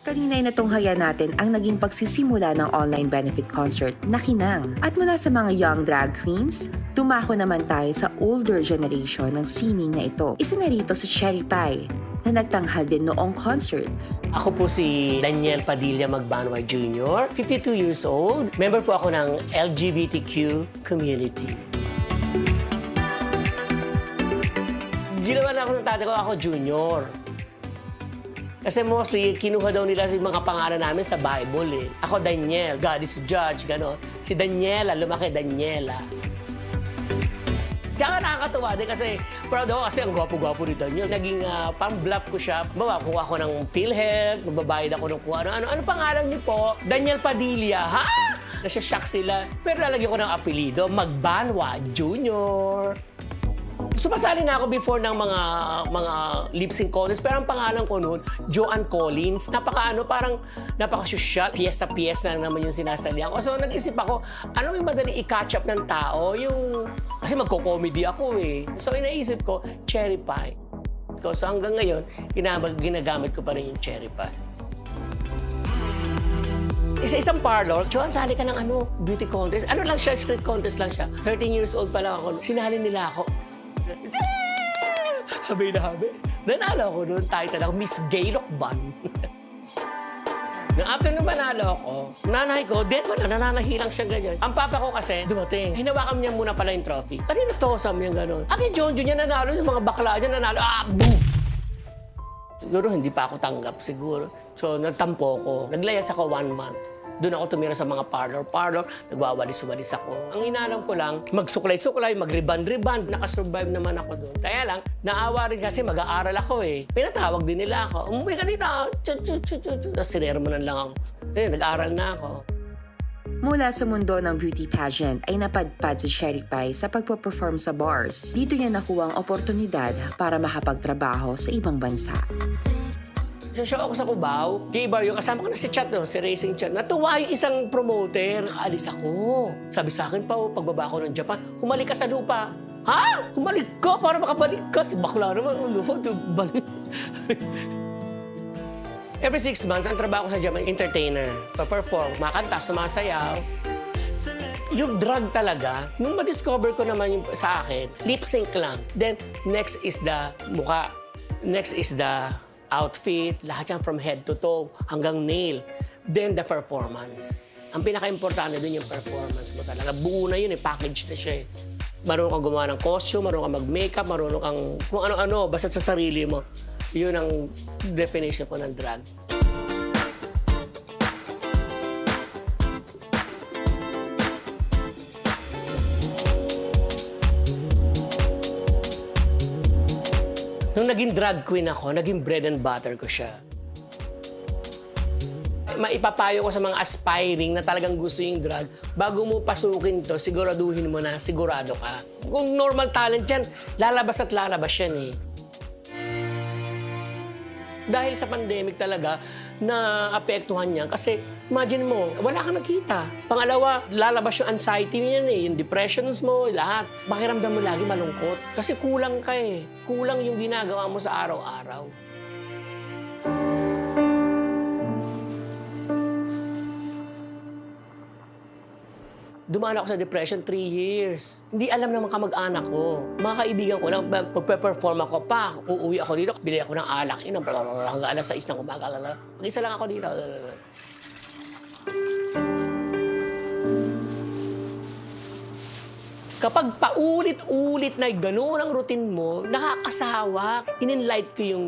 Kanina ay natunghayan natin ang naging pagsisimula ng online benefit concert na Kinang. At mula sa mga young drag queens, tumako naman tayo sa older generation ng sining na ito. Isa na rito si Cherry Pie na nagtanghal din noong concert. Ako po si Daniel Padilla Magbanwa Jr., 52 years old. Member po ako ng LGBTQ community. Ginawa na ako ng tatay ko, ako junior. Kasi mostly, kinuha daw nila yung mga pangalan namin sa Bible eh. Ako Daniel, God is judge, gano'n. Si Daniela, lumaki Daniela. Tsaka nakakatuwa din kasi proud ako kasi ang gwapo-gwapo ni Daniel. Naging pang-bluff ko siya. Kuha ko ng PhilHealth, magbabayad ako ng kung ano. Ano pangalan niyo po? Daniel Padilla. Ha? Nasya-shock sila. Pero lalagyan ko ng apelido, Magbanwa Jr. Sumasali na ako before ng mga lip-sync contest, pero ang pangalan ko noon, Joanne Collins. Parang napaka-social. Piyesta-piyesta lang naman yung sinasalihan ko. So nag-isip ako, ano yung madaling i-catch up ng tao? Kasi magko-comedy ako eh. So inaisip ko, Cherry Pie. So hanggang ngayon, ginagamit ko pa rin yung Cherry Pie. Isa-isang parlor, Joanne, sali ka ng beauty contest. Ano lang siya, street contest lang siya. 13 years old pa lang ako. Sinali nila ako. Habay na habay. Nanalo ako doon. Title ako, Miss Gaylok Ban. After nung manalo ako, nanay ko, dead man, nananahilang siya ganyan. Ang papa ko kasi, dumating. Hinawakan niya muna pala yung trophy. Kanina tosam yung gano'n. Akin, John niya nanalo, yung mga bakla dyan nanalo. Boom! Siguro hindi pa ako tanggap, siguro. So, nagtampo ko. Naglayas ako 1 month. Doon ako tumira sa mga parlor, nagwawalis-walis ako. Ang inalam ko lang, magsuklay-suklay, mag-riban-riban. Nakasurvive naman ako doon. Kaya lang, naawa rin kasi mag-aaral ako eh. Pinatawag din nila ako. Umuwi ka dito. Tapos sinermonan lang ako. Kaya nag-aaral na ako. Mula sa mundo ng beauty pageant ay napadpad si Cherry Pie sa pagpo-perform sa bars. Dito niya nakuha ang oportunidad para makapagtrabaho sa ibang bansa. Show ako sa Cubao. Gay-bar yung kasama ko na si Chat, no? Si Racing Chat. Natuwa yung isang promoter. Nakaalis ako. Sabi sa akin pa, pagbaba ko ng Japan, humalik ka sa lupa. Ha? Humalik ka para makabalik ka. Si bakla naman, balik. Every 6 months, ang trabaho ko sa Japan, entertainer. Pa-perform, makanta, sumasayaw. Yung drug talaga, nung ma-discover ko naman yung sa akin, lip sync lang. Then, next is the mukha. Next is the outfit, lahat yan from head to toe hanggang nail. Then the performance. Ang pinaka-importante dun yung performance mo talaga. Buo na yun eh, package na siya eh. Marunong kang gumawa ng costume, marunong kang mag-makeup, marunong kang kung ano-ano, basta sa sarili mo. Yun ang definition ko ng drag. Nung naging drag queen ako, naging bread and butter ko siya. Maipapayo ko sa mga aspiring na talagang gusto yung drag, bago mo pasukin to, siguraduhin mo na sigurado ka. Kung normal talent yan, lalabas at lalabas yan eh. Dahil sa pandemic talaga, naapektuhan niya kasi imagine mo, wala kang nakita. Pangalawa, lalabas yung anxiety niyan eh, yung depressions mo, lahat. Pakiramdam mo lagi malungkot kasi kulang ka eh. Kulang yung ginagawa mo sa araw-araw. Dumaan ako sa depression 3 years. Hindi alam ng mga kamag-anak ko. Mga kaibigan ko lang, pag-perform ako pa, uuwi ako dito, bili ako ng alak, hanggang alas 6 ng umaga. Mag-isa lang ako dito. Kapag paulit-ulit na gano'n ang routine mo, nakakasawa. In-enlight ko yung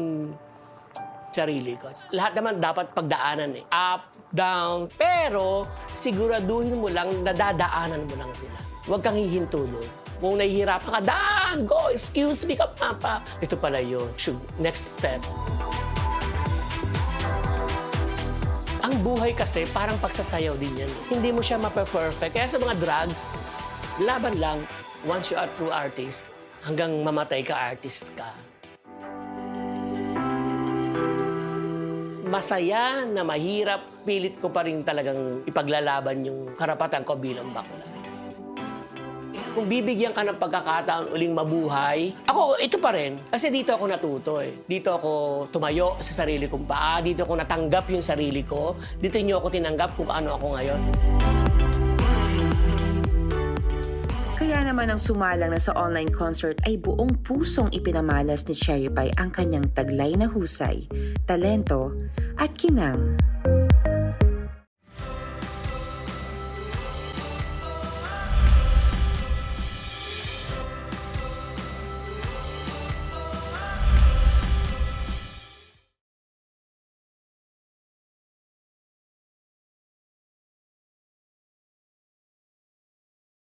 sarili ko. Lahat naman dapat pagdaanan eh. Up, down. Pero siguraduhin mo lang na dadaanan mo lang sila. Huwag kang hihinto doon. Kung nahihirapan ka, Dan, go, excuse me ka pa. Ito pala yun. Next step. Ang buhay kasi parang pagsasayaw din yan. Hindi mo siya mape-perfect. Kaya sa mga drag, laban lang. Once you are true artist, hanggang mamatay ka, artist ka. Masaya na mahirap, pilit ko pa rin talagang ipaglalaban yung karapatan ko bilang bakla. Kung bibigyan ka ng pagkakataon uling mabuhay, ako, ito pa rin. Kasi dito ako natuto eh. Dito ako tumayo sa sarili kong paa. Dito ako natanggap yung sarili ko. Dito niyo ako tinanggap kung ano ako ngayon. Kaya naman ang sumalang na sa online concert ay buong pusong ipinamalas ni Cherry Pie ang kanyang taglay na husay, talento at kinang.